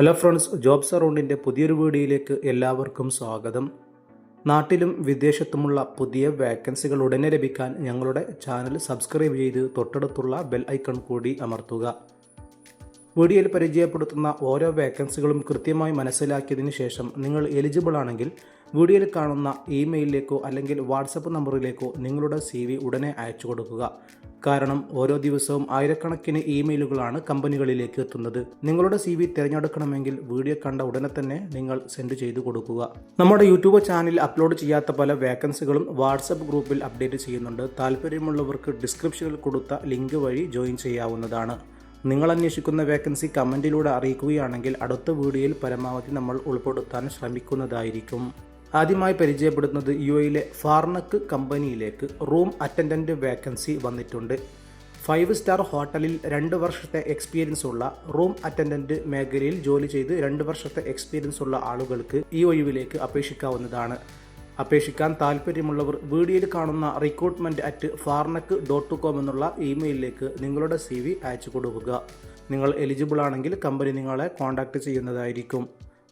Hello friends, jobs അറൗണ്ടിൻ്റെ പുതിയൊരു വീഡിയോയിലേക്ക് എല്ലാവർക്കും സ്വാഗതം. നാട്ടിലും വിദേശത്തുമുള്ള പുതിയ വാക്കൻസികൾ ഉടനെ ലഭിക്കാൻ ഞങ്ങളുടെ ചാനൽ സബ്സ്ക്രൈബ് ചെയ്ത് തൊട്ടടുത്തുള്ള ബെൽ ഐക്കൺ കൂടി അമർത്തുക. വീഡിയോയിൽ പരിചയപ്പെടുത്തുന്ന ഓരോ വാക്കൻസികളും കൃത്യമായി മനസ്സിലാക്കിയതിന് ശേഷം നിങ്ങൾ എലിജിബിൾ ആണെങ്കിൽ വീഡിയോയിൽ കാണുന്ന ഇമെയിലിലേക്കോ അല്ലെങ്കിൽ വാട്സപ്പ് നമ്പറിലേക്കോ നിങ്ങളുടെ CV ഉടനെ അയച്ചു കൊടുക്കുക. കാരണം ഓരോ ദിവസവും ആയിരക്കണക്കിന് ഇമെയിലുകളാണ് കമ്പനികളിലേക്ക് എത്തുന്നത്. നിങ്ങളുടെ CV തിരഞ്ഞെടുക്കണമെങ്കിൽ വീഡിയോ കണ്ട ഉടനെ തന്നെ നിങ്ങൾ സെൻഡ് ചെയ്തു കൊടുക്കുക. നമ്മുടെ യൂട്യൂബ് ചാനലിൽ അപ്ലോഡ് ചെയ്യാത്ത പല വാക്കൻസികളും വാട്സപ്പ് ഗ്രൂപ്പിൽ അപ്ഡേറ്റ് ചെയ്യുന്നുണ്ട്. താല്പര്യമുള്ളവർക്ക് ഡിസ്ക്രിപ്ഷനിൽ കൊടുത്ത ലിങ്ക് വഴി ജോയിൻ ചെയ്യാവുന്നതാണ്. നിങ്ങൾ അന്വേഷിക്കുന്ന വേക്കൻസി കമൻറ്റിലൂടെ അറിയിക്കുകയാണെങ്കിൽ അടുത്ത വീഡിയോയിൽ പരമാവധി നമ്മൾ ഉൾപ്പെടുത്താൻ ശ്രമിക്കുന്നതായിരിക്കും. ആദ്യമായി പരിചയപ്പെടുത്തുന്നത് UAE ഫാർനക്ക് കമ്പനിയിലേക്ക് റൂം അറ്റൻഡൻറ്റ് വേക്കൻസി വന്നിട്ടുണ്ട്. 5 സ്റ്റാർ ഹോട്ടലിൽ 2 വർഷത്തെ എക്സ്പീരിയൻസ് ഉള്ള റൂം അറ്റൻഡൻറ്റ് മേഖലയിൽ ജോലി ചെയ്ത് 2 വർഷത്തെ എക്സ്പീരിയൻസ് ഉള്ള ആളുകൾക്ക് ഈ ഒഴിവിലേക്ക് അപേക്ഷിക്കാവുന്നതാണ്. അപേക്ഷിക്കാൻ താല്പര്യമുള്ളവർ വീഡിയോയിൽ കാണുന്ന recruitment@farnak.com എന്നുള്ള ഇമെയിലിലേക്ക് നിങ്ങളുടെ CV അയച്ചു കൊടുക്കുക. നിങ്ങൾ എലിജിബിൾ ആണെങ്കിൽ കമ്പനി നിങ്ങളെ കോൺടാക്റ്റ് ചെയ്യുന്നതായിരിക്കും.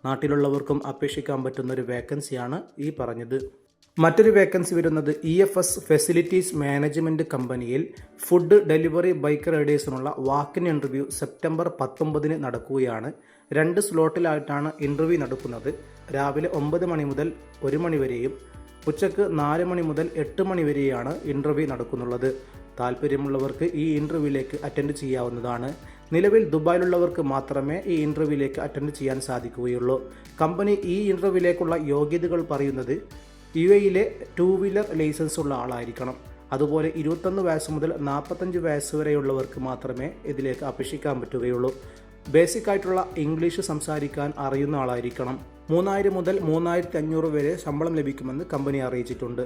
നാട്ടിലുള്ളവർക്കും അപേക്ഷിക്കാൻ പറ്റുന്ന ഒരു വേക്കൻസിയാണ് ഈ പറഞ്ഞത്. മറ്റൊരു വേക്കൻസി വരുന്നത് EFS ഫെസിലിറ്റീസ് മാനേജ്മെൻറ്റ് കമ്പനിയിൽ ഫുഡ് ഡെലിവറി ബൈക്ക് റൈഡേഴ്സിനുള്ള വാക്കിൻ ഇൻ്റർവ്യൂ സെപ്റ്റംബർ 19 നടക്കുകയാണ്. 2 സ്ലോട്ടിലായിട്ടാണ് ഇൻ്റർവ്യൂ നടക്കുന്നത്. രാവിലെ 9 മണി മുതൽ 1 മണി വരെയും ഉച്ചയ്ക്ക് 4 മണി മുതൽ 8 മണി വരെയാണ് ഇൻ്റർവ്യൂ നടക്കുന്നുള്ളത്. താല്പര്യമുള്ളവർക്ക് ഈ ഇൻ്റർവ്യൂവിലേക്ക് അറ്റൻഡ് ചെയ്യാവുന്നതാണ്. നിലവിൽ ദുബായിലുള്ളവർക്ക് മാത്രമേ ഈ ഇൻ്റർവ്യൂവിലേക്ക് അറ്റൻഡ് ചെയ്യാൻ സാധിക്കുകയുള്ളൂ. കമ്പനി ഈ ഇൻ്റർവ്യൂവിലേക്കുള്ള യോഗ്യതകൾ പറയുന്നത് UAE 2 വീലർ ലൈസൻസ് ഉള്ള ആളായിരിക്കണം. അതുപോലെ 21 വയസ്സ് മുതൽ 45 വയസ്സ് വരെയുള്ളവർക്ക് മാത്രമേ ഇതിലേക്ക് അപേക്ഷിക്കാൻ പറ്റുകയുള്ളൂ. ബേസിക് ആയിട്ടുള്ള ഇംഗ്ലീഷ് സംസാരിക്കാൻ അറിയുന്ന ആളായിരിക്കണം. 3000 മുതൽ 3500 വരെ ശമ്പളം ലഭിക്കുമെന്ന് കമ്പനി അറിയിച്ചിട്ടുണ്ട്.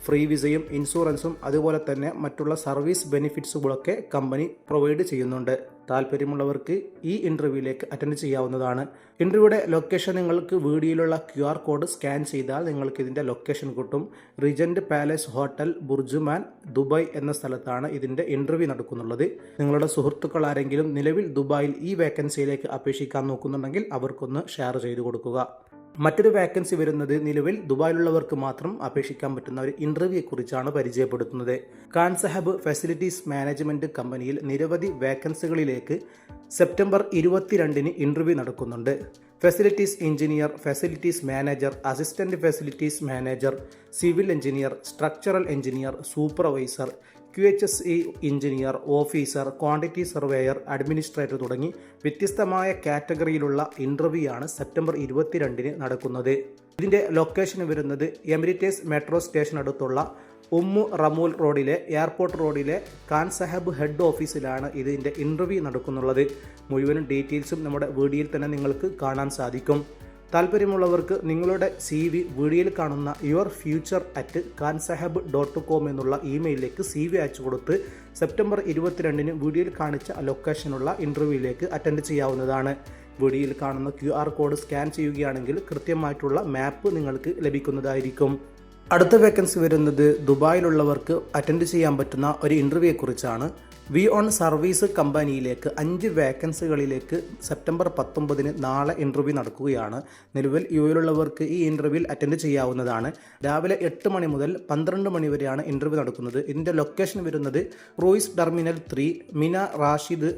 ഫ്രീ വിസയും ഇൻഷുറൻസും അതുപോലെ തന്നെ മറ്റുള്ള സർവീസ് ബെനിഫിറ്റ്സുകളൊക്കെ കമ്പനി പ്രൊവൈഡ് ചെയ്യുന്നുണ്ട്. താല്പര്യമുള്ളവർക്ക് ഈ ഇൻ്റർവ്യൂവിലേക്ക് അറ്റൻഡ് ചെയ്യാവുന്നതാണ്. ഇൻ്റർവ്യൂയുടെ ലൊക്കേഷൻ നിങ്ങൾക്ക് വീഡിയോയിലുള്ള QR കോഡ് സ്കാൻ ചെയ്താൽ നിങ്ങൾക്ക് ഇതിൻ്റെ ലൊക്കേഷൻ കിട്ടും. റിജൻറ്റ് പാലസ് ഹോട്ടൽ ബുർജുമാൻ ദുബായ് എന്ന സ്ഥലത്താണ് ഇതിൻ്റെ ഇൻ്റർവ്യൂ നടക്കുന്നുള്ളത്. നിങ്ങളുടെ സുഹൃത്തുക്കൾ ആരെങ്കിലും നിലവിൽ ദുബായിൽ ഈ വേക്കൻസിയിലേക്ക് അപേക്ഷിക്കാൻ നോക്കുന്നുണ്ടെങ്കിൽ അവർക്കൊന്ന് ഷെയർ ചെയ്തു കൊടുക്കുക. മറ്റൊരു വേക്കൻസി വരുന്നത് നിലവിൽ ദുബായിലുള്ളവർക്ക് മാത്രം അപേക്ഷിക്കാൻ പറ്റുന്ന ഒരു ഇൻ്റർവ്യൂയെ കുറിച്ചാണ് പരിചയപ്പെടുത്തുന്നത്. ഖാൻ സാഹബ് ഫെസിലിറ്റീസ് മാനേജ്മെൻറ്റ് കമ്പനിയിൽ നിരവധി വേക്കൻസികളിലേക്ക് സെപ്റ്റംബർ 22 ഇൻ്റർവ്യൂ നടക്കുന്നുണ്ട്. Facilities engineer, facilities manager, assistant facilities manager, civil engineer, structural engineer, supervisor, QHSE engineer, officer, quantity surveyor, administrator തുടങ്ങി വ്യത്യസ്തമായ കാറ്റഗറിയിലുള്ള ഇൻ്റർവ്യൂ ആണ് സെപ്റ്റംബർ 22 നടക്കുന്നത്. ഇതിൻ്റെ ലൊക്കേഷൻ വരുന്നത് എമിറേറ്റ്സ് മെട്രോ സ്റ്റേഷൻ അടുത്തുള്ള റമൂൽ റോഡിലെ എയർപോർട്ട് റോഡിലെ ഖാൻ സാഹബ് ഹെഡ് ഓഫീസിലാണ് ഇതിൻ്റെ ഇൻ്റർവ്യൂ നടക്കുന്നുള്ളത്. മുഴുവനും ഡീറ്റെയിൽസും നമ്മുടെ വീഡിയോയിൽ തന്നെ നിങ്ങൾക്ക് കാണാൻ സാധിക്കും. താല്പര്യമുള്ളവർക്ക് നിങ്ങളുടെ CV വീഡിയോയിൽ കാണുന്ന yourfuture@khansahab.com എന്നുള്ള ഇമെയിലിലേക്ക് CV അയച്ചു കൊടുത്ത് സെപ്റ്റംബർ 22 വീഡിയോയിൽ കാണിച്ച ലൊക്കേഷനുള്ള ഇൻ്റർവ്യൂവിലേക്ക് അറ്റൻഡ് ചെയ്യാവുന്നതാണ്. വീഡിയോയിൽ കാണുന്ന QR കോഡ് സ്കാൻ ചെയ്യുകയാണെങ്കിൽ കൃത്യമായിട്ടുള്ള മാപ്പ് നിങ്ങൾക്ക് ലഭിക്കുന്നതായിരിക്കും. അടുത്ത വേക്കൻസി വരുന്നത് ദുബായിലുള്ളവർക്ക് അറ്റൻഡ് ചെയ്യാൻ പറ്റുന്ന ഒരു ഇൻ്റർവ്യൂയെ കുറിച്ചാണ്. വി ഓൺ സർവീസ് കമ്പനിയിലേക്ക് 5 വേക്കൻസികളിലേക്ക് സെപ്റ്റംബർ 19 നാളെ ഇൻ്റർവ്യൂ നടക്കുകയാണ്. നിലവിൽ UAE ഈ ഇൻ്റർവ്യൂവിൽ അറ്റൻഡ് ചെയ്യാവുന്നതാണ്. രാവിലെ 8 മണി മുതൽ 12 മണി വരെയാണ് ഇൻ്റർവ്യൂ നടക്കുന്നത്. ഇതിൻ്റെ ലൊക്കേഷൻ വരുന്നത് റൂയിസ് ടെർമിനൽ 3 മിന റാഷിദ്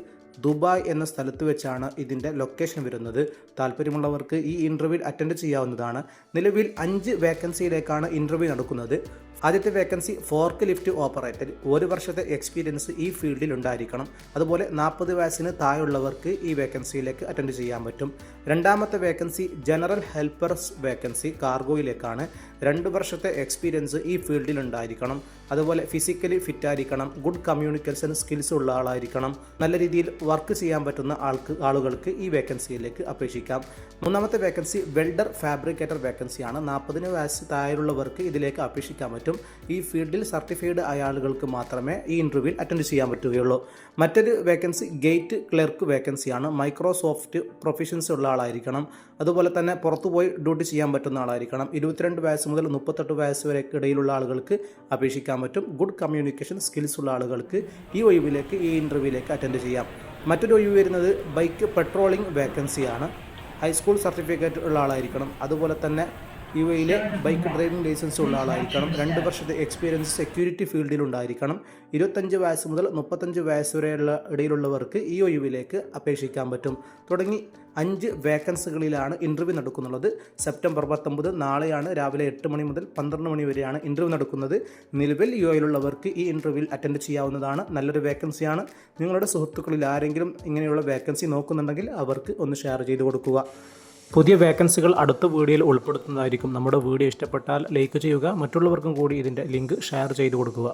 ദുബായ് എന്ന സ്ഥലത്ത് വെച്ചാണ് ഇതിൻ്റെ ലൊക്കേഷൻ വരുന്നത്. താല്പര്യമുള്ളവർക്ക് ഈ ഇൻ്റർവ്യൂവിൽ അറ്റൻഡ് ചെയ്യാവുന്നതാണ്. നിലവിൽ 5 വേക്കൻസിയിലേക്കാണ് ഇൻ്റർവ്യൂ നടക്കുന്നത്. ആദ്യത്തെ വേക്കൻസി ഫോർക്ക് ലിഫ്റ്റ് ഓപ്പറേറ്റർ, 1 വർഷത്തെ എക്സ്പീരിയൻസ് ഈ ഫീൽഡിൽ ഉണ്ടായിരിക്കണം. അതുപോലെ 40 വയസ്സിന് താഴെയുള്ളവർക്ക് ഈ വേക്കൻസിയിലേക്ക് അറ്റൻഡ് ചെയ്യാൻ പറ്റും. രണ്ടാമത്തെ വേക്കൻസി ജനറൽ ഹെൽപ്പേഴ്സ് വേക്കൻസി കാർഗോയിലേക്കാണ്. 2 വർഷത്തെ എക്സ്പീരിയൻസ് ഈ ഫീൽഡിൽ ഉണ്ടായിരിക്കണം. അതുപോലെ ഫിസിക്കലി ഫിറ്റ് ആയിരിക്കണം. ഗുഡ് കമ്മ്യൂണിക്കേഷൻ സ്കിൽസ് ഉള്ള ആളായിരിക്കണം. നല്ല രീതിയിൽ വർക്ക് ചെയ്യാൻ പറ്റുന്ന ആളുകൾക്ക് ഈ വേക്കൻസിയിലേക്ക് അപേക്ഷിക്കാം. മൂന്നാമത്തെ വേക്കൻസി വെൽഡർ ഫാബ്രിക്കേറ്റർ വേക്കൻസിയാണ്. 40 വയസ്സ് താഴെയുള്ളവർക്ക് ഇതിലേക്ക് അപേക്ഷിക്കാൻ പറ്റും. ഈ ഫീൽഡിൽ സർട്ടിഫൈഡ് ആയ ആളുകൾക്ക് മാത്രമേ ഈ ഇൻ്റർവ്യൂവിൽ അറ്റൻഡ് ചെയ്യാൻ പറ്റുകയുള്ളൂ. മറ്റൊരു വേക്കൻസി ഗേറ്റ് ക്ലർക്ക് വേക്കൻസിയാണ്. മൈക്രോസോഫ്റ്റ് പ്രൊഫഷൻസ് ഉള്ള ആളായിരിക്കണം. അതുപോലെ തന്നെ പുറത്തുപോയി ഡ്യൂട്ടി ചെയ്യാൻ പറ്റുന്ന ആളായിരിക്കണം. 22 വയസ്സ് മുതൽ 38 വയസ്സ് വരെ ഇടയിലുള്ള ആളുകൾക്ക് അപേക്ഷിക്കാൻ പറ്റും. ഗുഡ് കമ്മ്യൂണിക്കേഷൻ സ്കിൽസ് ഉള്ള ആളുകൾക്ക് ഈ ഒഴിവിലേക്ക് ഈ ഇൻ്റർവ്യൂവിലേക്ക് അറ്റൻഡ് ചെയ്യാം. മറ്റൊരു ഒഴിവ് വരുന്നത് ബൈക്ക് പെട്രോളിംഗ് വേക്കൻസിയാണ്. ഹൈസ്കൂൾ സർട്ടിഫിക്കറ്റ് ഉള്ള ആളായിരിക്കണം. അതുപോലെ തന്നെ UAE ബൈക്ക് ഡ്രൈവിംഗ് ലൈസൻസ് ഉള്ള ആളായിരിക്കണം. 2 വർഷത്തെ എക്സ്പീരിയൻസ് സെക്യൂരിറ്റി ഫീൽഡിൽ ഉണ്ടായിരിക്കണം. 25 വയസ്സ് മുതൽ 35 വയസ്സ് വരെയുള്ള ഇടയിലുള്ളവർക്ക് ഈ ഒഴിവിലേക്ക് അപേക്ഷിക്കാൻ പറ്റും. തുടങ്ങി 5 വേക്കൻസികളിലാണ് ഇൻ്റർവ്യൂ നടക്കുന്നുള്ളത്. സെപ്റ്റംബർ 19 നാളെയാണ് രാവിലെ 8 മണി മുതൽ 12 മണി വരെയാണ് ഇൻ്റർവ്യൂ നടക്കുന്നത്. നിലവിൽ UAEയിലുള്ളവർക്ക് ഈ ഇൻ്റർവ്യൂവിൽ അറ്റൻഡ് ചെയ്യാവുന്നതാണ്. നല്ലൊരു വേക്കൻസിയാണ്. നിങ്ങളുടെ സുഹൃത്തുക്കളിൽ ആരെങ്കിലും ഇങ്ങനെയുള്ള വേക്കൻസി നോക്കുന്നുണ്ടെങ്കിൽ അവർക്ക് ഒന്ന് ഷെയർ ചെയ്ത് കൊടുക്കുക. പുതിയ വേക്കൻസികൾ അടുത്ത വീഡിയോയിൽ ഉൾപ്പെടുത്തുന്നതായിരിക്കും. നമ്മുടെ വീഡിയോ ഇഷ്ടപ്പെട്ടാൽ ലൈക്ക് ചെയ്യുക. മറ്റുള്ളവർക്കും കൂടി ഇതിൻ്റെ ലിങ്ക് ഷെയർ ചെയ്ത് കൊടുക്കുക.